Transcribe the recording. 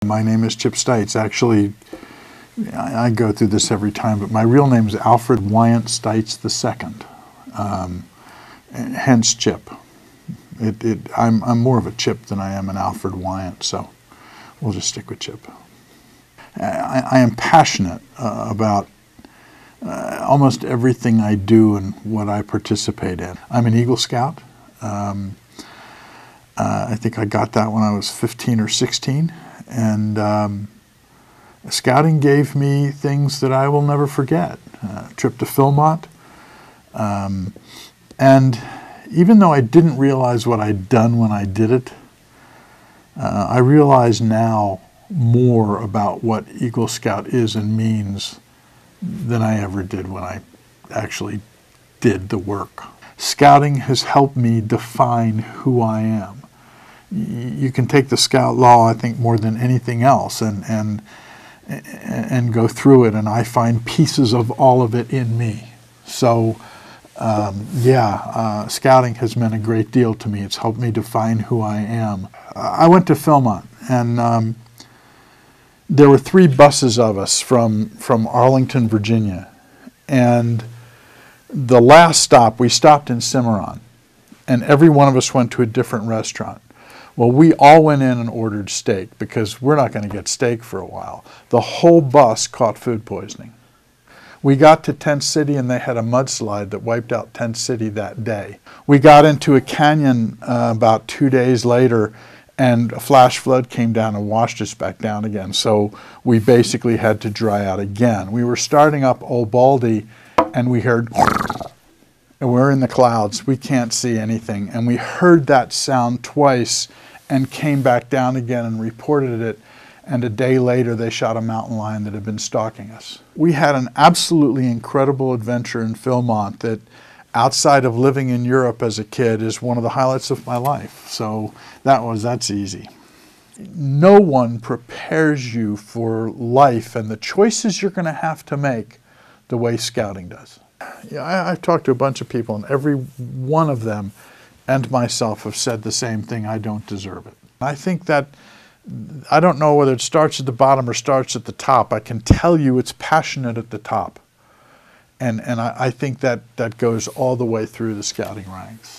My name is Chip Stites. Actually, I go through this every time, but my real name is Alfred Wyant Stites II, hence Chip. I'm more of a Chip than I am an Alfred Wyant, so we'll just stick with Chip. I am passionate about almost everything I do and what I participate in. I'm an Eagle Scout. I think I got that when I was 15 or 16, and scouting gave me things that I will never forget. Trip to Philmont, and even though I didn't realize what I'd done when I did it, I realize now more about what Eagle Scout is and means than I ever did when I actually did the work. Scouting has helped me define who I am. You can take the Scout Law, I think, more than anything else and go through it, and I find pieces of all of it in me. So scouting has meant a great deal to me. It's helped me define who I am. I went to Philmont, and there were 3 buses of us from Arlington, Virginia, and the last stop, we stopped in Cimarron, and every one of us went to a different restaurant. Well, we all went in and ordered steak because we're not going to get steak for a while. The whole bus caught food poisoning. We got to Tent City and they had a mudslide that wiped out Tent City that day. We got into a canyon about 2 days later, and a flash flood came down and washed us back down again. So we basically had to dry out again. We were starting up Old Baldy and we heard, and we're in the clouds, we can't see anything. And we heard that sound twice and came back down again and reported it. And a day later, they shot a mountain lion that had been stalking us. We had an absolutely incredible adventure in Philmont that, outside of living in Europe as a kid, is one of the highlights of my life. So that's easy. No one prepares you for life and the choices you're going to have to make the way scouting does. I've talked to a bunch of people, and every one of them and myself have said the same thing: I don't deserve it. I think that, I don't know whether it starts at the bottom or starts at the top. I can tell you it's passionate at the top. And I think that goes all the way through the scouting ranks.